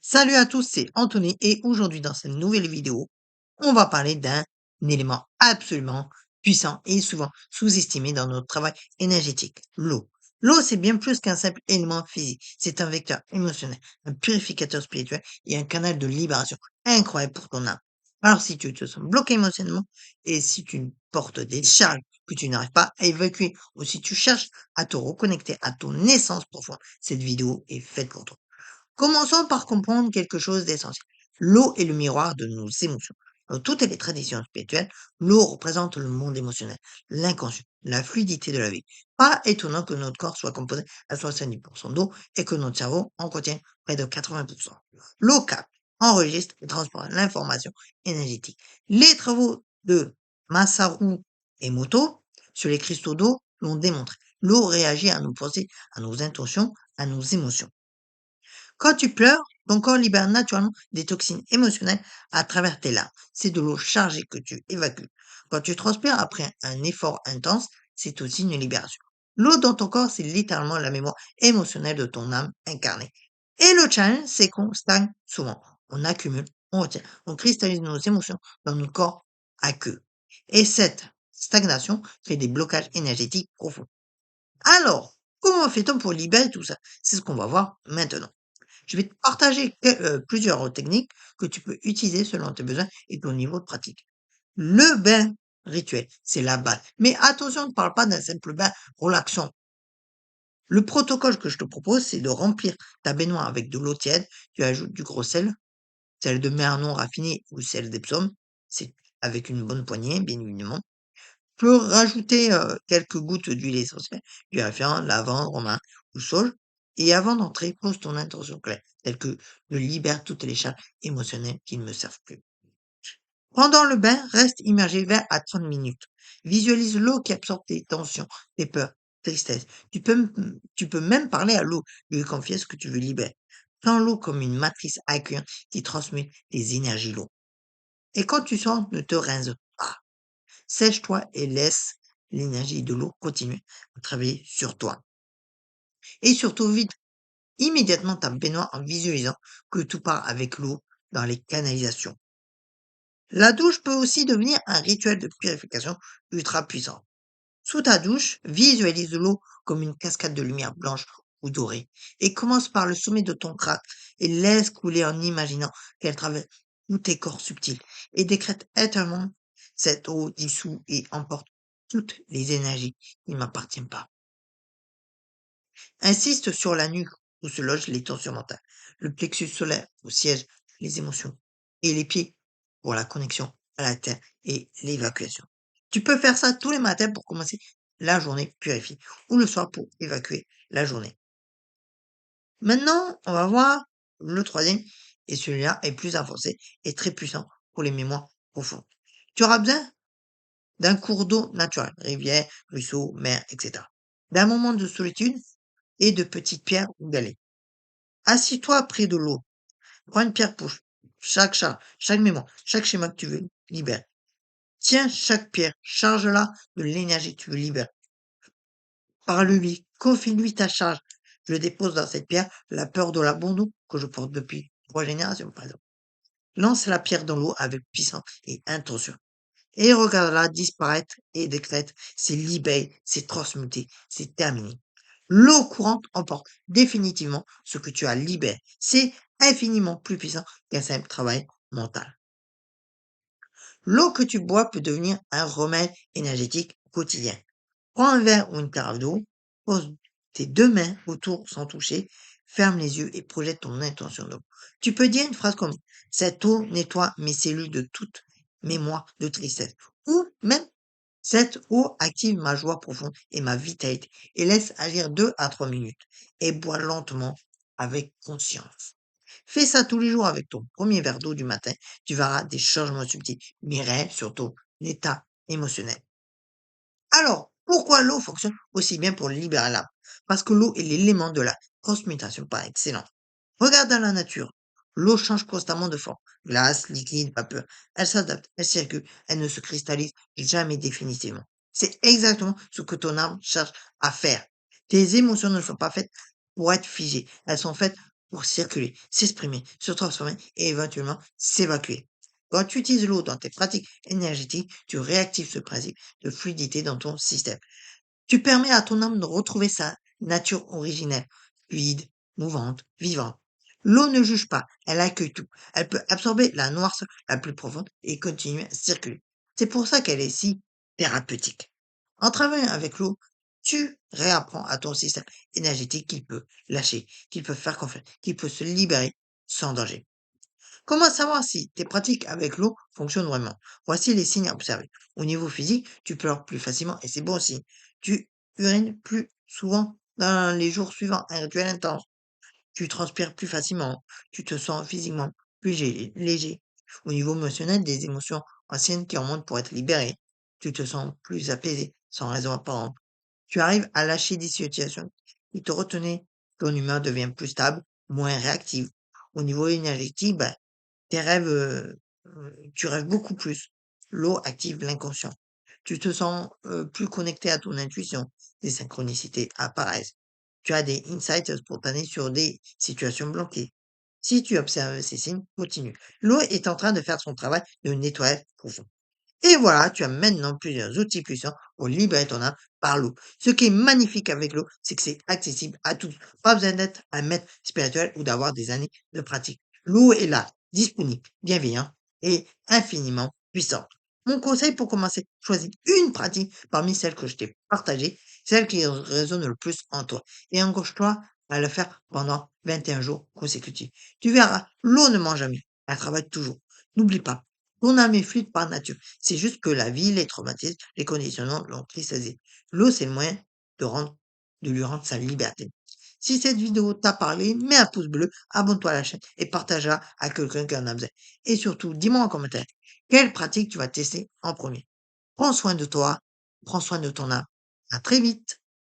Salut à tous, c'est Anthony et aujourd'hui dans cette nouvelle vidéo, on va parler d'un élément absolument puissant et souvent sous-estimé dans notre travail énergétique, l'eau. L'eau, c'est bien plus qu'un simple élément physique, c'est un vecteur émotionnel, un purificateur spirituel et un canal de libération incroyable pour ton âme. Alors si tu te sens bloqué émotionnellement et si tu portes des charges que tu n'arrives pas à évacuer ou si tu cherches à te reconnecter à ton essence profonde, cette vidéo est faite pour toi. Commençons par comprendre quelque chose d'essentiel. L'eau est le miroir de nos émotions. Dans toutes les traditions spirituelles, l'eau représente le monde émotionnel, l'inconscient, la fluidité de la vie. Pas étonnant que notre corps soit composé à 70% d'eau et que notre cerveau en contient près de 80%. L'eau capte, enregistre et transporte l'information énergétique. Les travaux de Masaru Emoto sur les cristaux d'eau l'ont démontré. L'eau réagit à nos pensées, à nos intentions, à nos émotions. Quand tu pleures, ton corps libère naturellement des toxines émotionnelles à travers tes larmes. C'est de l'eau chargée que tu évacues. Quand tu transpires après un effort intense, c'est aussi une libération. L'eau dans ton corps, c'est littéralement la mémoire émotionnelle de ton âme incarnée. Et le challenge, c'est qu'on stagne souvent. On accumule, on retient, on cristallise nos émotions dans notre corps à queue. Et cette stagnation fait des blocages énergétiques profonds. Alors, comment fait-on pour libérer tout ça? C'est ce qu'on va voir maintenant. Je vais te partager plusieurs techniques que tu peux utiliser selon tes besoins et ton niveau de pratique. Le bain rituel, c'est la base. Mais attention, ne parle pas d'un simple bain relaxant. Le protocole que je te propose, c'est de remplir ta baignoire avec de l'eau tiède. Tu ajoutes du gros sel, sel de mer non raffiné ou sel d'Epsom. C'est avec une bonne poignée, bien évidemment. Tu peux rajouter quelques gouttes d'huile essentielle, du référent, lavande, romarin ou sauge. Et avant d'entrer, pose ton intention claire, telle que je libère toutes les charges émotionnelles qui ne me servent plus. Pendant le bain, reste immergé 20 à 30 minutes. Visualise l'eau qui absorbe tes tensions, tes peurs, tristesse. Tu peux même parler à l'eau, lui confier ce que tu veux libérer. Prends l'eau comme une matrice accueillante qui transmet tes énergies lourdes. Et quand tu sors, ne te rince pas. Sèche-toi et laisse l'énergie de l'eau continuer à travailler sur toi. Et surtout, vide immédiatement ta baignoire en visualisant que tout part avec l'eau dans les canalisations. La douche peut aussi devenir un rituel de purification ultra puissant. Sous ta douche, visualise l'eau comme une cascade de lumière blanche ou dorée et commence par le sommet de ton crâne et laisse couler en imaginant qu'elle traverse tous tes corps subtils et décrète éternellement cette eau dissout et emporte toutes les énergies qui ne m'appartiennent pas. Insiste sur la nuque où se logent les tensions mentales, le plexus solaire au siège les émotions et les pieds pour la connexion à la terre et l'évacuation. Tu peux faire ça tous les matins pour commencer la journée purifiée ou le soir pour évacuer la journée. Maintenant, on va voir le troisième et celui-là est plus avancé et très puissant pour les mémoires profondes. Tu auras besoin d'un cours d'eau naturel, rivière, ruisseau, mer, etc. D'un moment de solitude et de petites pierres ou galets. Assis-toi près de l'eau. Prends une pierre pour chaque chat, chaque mémoire, chaque schéma que tu veux libérer. Tiens chaque pierre, charge-la de l'énergie que tu veux libérer. Parle-lui, confie-lui ta charge. Je dépose dans cette pierre la peur de l'abandon que je porte depuis 3 générations, par exemple. Lance la pierre dans l'eau avec puissance et intention. Et regarde-la disparaître et décrète, c'est libéré, c'est transmuté, c'est terminé. L'eau courante emporte définitivement ce que tu as libéré. C'est infiniment plus puissant qu'un simple travail mental. L'eau que tu bois peut devenir un remède énergétique quotidien. Prends un verre ou une carafe d'eau, pose tes 2 mains autour sans toucher, ferme les yeux et projette ton intention d'eau. Tu peux dire une phrase comme cette eau nettoie mes cellules de toute mémoire de tristesse. Ou même cette eau active ma joie profonde et ma vitalité et laisse agir 2 à 3 minutes et bois lentement avec conscience. Fais ça tous les jours avec ton premier verre d'eau du matin. Tu verras des changements subtils, mais réels sur ton état émotionnel. Alors, pourquoi l'eau fonctionne aussi bien pour libérer l'âme? Parce que l'eau est l'élément de la transmutation par excellence. Regarde dans la nature. L'eau change constamment de forme. Glace, liquide, vapeur. Elle s'adapte, elle circule, elle ne se cristallise jamais définitivement. C'est exactement ce que ton âme cherche à faire. Tes émotions ne sont pas faites pour être figées. Elles sont faites pour circuler, s'exprimer, se transformer et éventuellement s'évacuer. Quand tu utilises l'eau dans tes pratiques énergétiques, tu réactives ce principe de fluidité dans ton système. Tu permets à ton âme de retrouver sa nature originelle, fluide, mouvante, vivante. L'eau ne juge pas, elle accueille tout. Elle peut absorber la noirceur la plus profonde et continuer à circuler. C'est pour ça qu'elle est si thérapeutique. En travaillant avec l'eau, tu réapprends à ton système énergétique qu'il peut lâcher, qu'il peut faire confiance, qu'il peut se libérer sans danger. Comment savoir si tes pratiques avec l'eau fonctionnent vraiment? Voici les signes à observer. Au niveau physique, tu pleures plus facilement et c'est bon signe. Tu urines plus souvent dans les jours suivants, un rituel intense. Tu transpires plus facilement. Tu te sens physiquement plus léger. Au niveau émotionnel, des émotions anciennes qui remontent pour être libérées. Tu te sens plus apaisé, sans raison apparente. Tu arrives à lâcher des situations qui te retenaient. Ton humeur devient plus stable, moins réactive. Au niveau énergétique, ben, tes rêves, tu rêves beaucoup plus. L'eau active l'inconscient. Tu te sens, plus connecté à ton intuition. Des synchronicités apparaissent. Tu as des insights spontanés sur des situations bloquées. Si tu observes ces signes, continue. L'eau est en train de faire son travail de nettoyage profond. Et voilà, tu as maintenant plusieurs outils puissants pour libérer ton âme par l'eau. Ce qui est magnifique avec l'eau, c'est que c'est accessible à tous. Pas besoin d'être un maître spirituel ou d'avoir des années de pratique. L'eau est là, disponible, bienveillante et infiniment puissante. Mon conseil pour commencer, choisis une pratique parmi celles que je t'ai partagées, celle qui résonne le plus en toi, et engage-toi à le faire pendant 21 jours consécutifs. Tu verras, l'eau ne ment jamais, elle travaille toujours. N'oublie pas, ton âme est fluide par nature. C'est juste que la vie, les traumatismes, les conditionnements l'ont tristessé. L'eau, c'est le moyen de rendre, de lui rendre sa liberté. Si cette vidéo t'a parlé, mets un pouce bleu, abonne-toi à la chaîne et partage-la à quelqu'un qui en a besoin. Et surtout, dis-moi en commentaire, quelle pratique tu vas tester en premier. Prends soin de toi, prends soin de ton âme. À très vite.